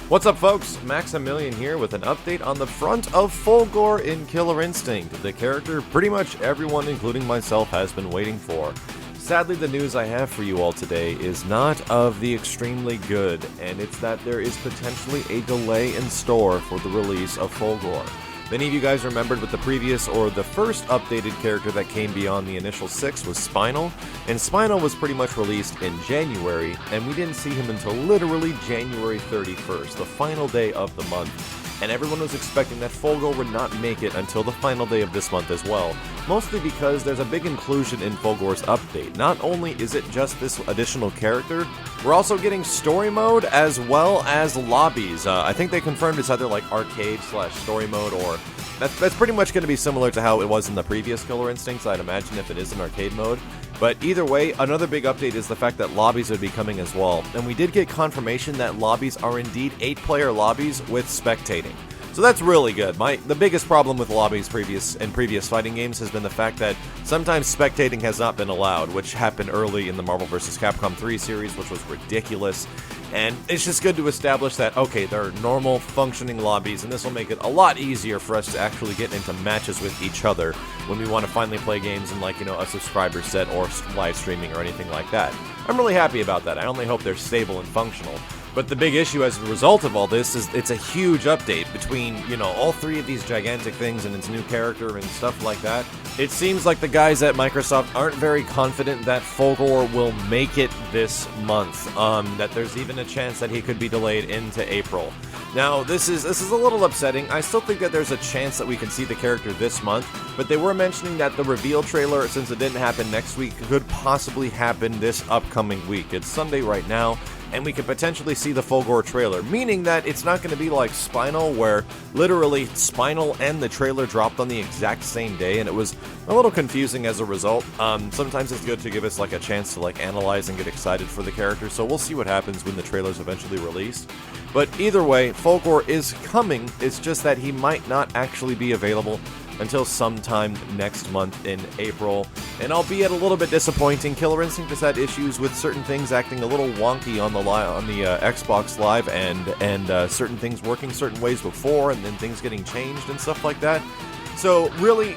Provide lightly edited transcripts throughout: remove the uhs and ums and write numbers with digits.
What's up, folks? Maximilian here with an update on the front of FULGORE in Killer Instinct, the character pretty much everyone, including myself, has been waiting for. Sadly, the news I have for you all today is not of the extremely good, and it's that there is potentially a delay in store for the release of FULGORE. Many of you guys remembered with the previous or the first updated character that came beyond the initial 6 was Spinal, and Spinal was pretty much released in January, and we didn't see him until literally January 31st, the final day of the month. And everyone was expecting that FULGORE would not make it until the final day of this month as well, mostly because there's a big inclusion in FULGORE's update. Not only is it just this additional character, we're also getting story mode as well as lobbies. I think they confirmed it's either like arcade/story mode, or that's pretty much going to be similar to how it was in the previous Killer Instincts, I'd imagine, if it is in arcade mode. But either way, another big update is the fact that lobbies would be coming as well. And we did get confirmation that lobbies are indeed 8-player lobbies with spectating. So that's really good. The biggest problem with lobbies in previous fighting games has been the fact that sometimes spectating has not been allowed, which happened early in the Marvel vs. Capcom 3 series, which was ridiculous. And it's just good to establish that, okay, there are normal functioning lobbies, and this will make it a lot easier for us to actually get into matches with each other when we want to finally play games in, like, a subscriber set or live streaming or anything like that. I'm really happy about that. I only hope they're stable and functional. But the big issue as a result of all this is it's a huge update between, all three of these gigantic things and its new character and stuff like that. It seems like the guys at Microsoft aren't very confident that FULGORE will make it this month, that there's even a chance that he could be delayed into April. Now, this is a little upsetting. I still think that there's a chance that we can see the character this month, but they were mentioning that the reveal trailer, since it didn't happen next week, could possibly happen this upcoming week. It's Sunday right now, and we could potentially see the FULGORE trailer, meaning that it's not going to be like Spinal, where literally Spinal and the trailer dropped on the exact same day, and it was a little confusing as a result. Sometimes it's good to give us like a chance to analyze and get excited for the character, so we'll see what happens when the trailer's eventually released. But either way, FULGORE is coming. It's just that he might not actually be available until sometime next month in April. And albeit a little bit disappointing, Killer Instinct has had issues with certain things acting a little wonky on the Xbox Live, and certain things working certain ways before, and then things getting changed and stuff like that. So really,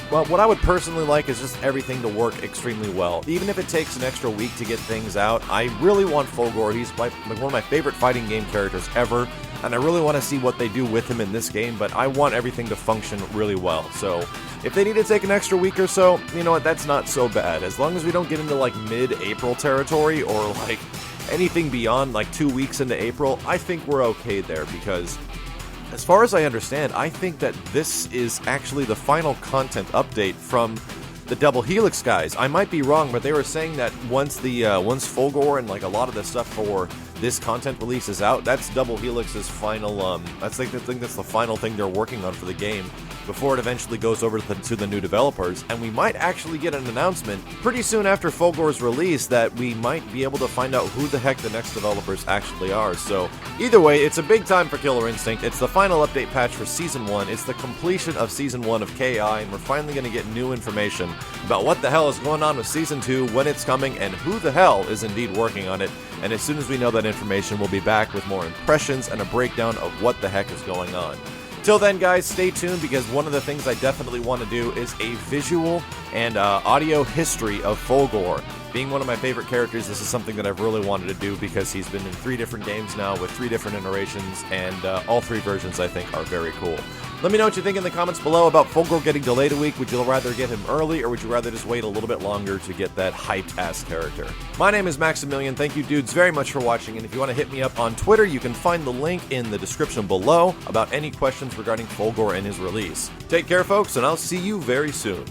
what I would personally like is just everything to work extremely well. Even if it takes an extra week to get things out, I really want FULGORE. He's one of my favorite fighting game characters ever, and I really want to see what they do with him in this game, but I want everything to function really well. So if they need to take an extra week or so, you know what, that's not so bad. As long as we don't get into mid-April territory, or anything beyond 2 weeks into April, I think we're okay there, because as far as I understand, I think that this is actually the final content update from the Double Helix guys. I might be wrong, but they were saying that once FULGORE and a lot of the stuff for this content release is out, that's Double Helix's final, that's the final thing they're working on for the game before it eventually goes over to the new developers. And we might actually get an announcement pretty soon after FULGORE's release that we might be able to find out who the heck the next developers actually are. So either way, it's a big time for Killer Instinct. It's the final update patch for Season 1. It's the completion of Season 1 of KI, and we're finally going to get new information about what the hell is going on with Season 2, when it's coming, and who the hell is indeed working on it. And as soon as we know that information, we'll be back with more impressions and a breakdown of what the heck is going on. Till then, guys, stay tuned, because one of the things I definitely want to do is a visual and audio history of FULGORE. Being one of my favorite characters, this is something that I've really wanted to do, because he's been in 3 different games now with 3 different iterations, and all 3 versions I think are very cool. Let me know what you think in the comments below about FULGORE getting delayed a week. Would you rather get him early, or would you rather just wait a little bit longer to get that hyped-ass character? My name is Maximilian. Thank you, dudes, very much for watching, and if you want to hit me up on Twitter, you can find the link in the description below about any questions regarding FULGORE and his release. Take care, folks, and I'll see you very soon.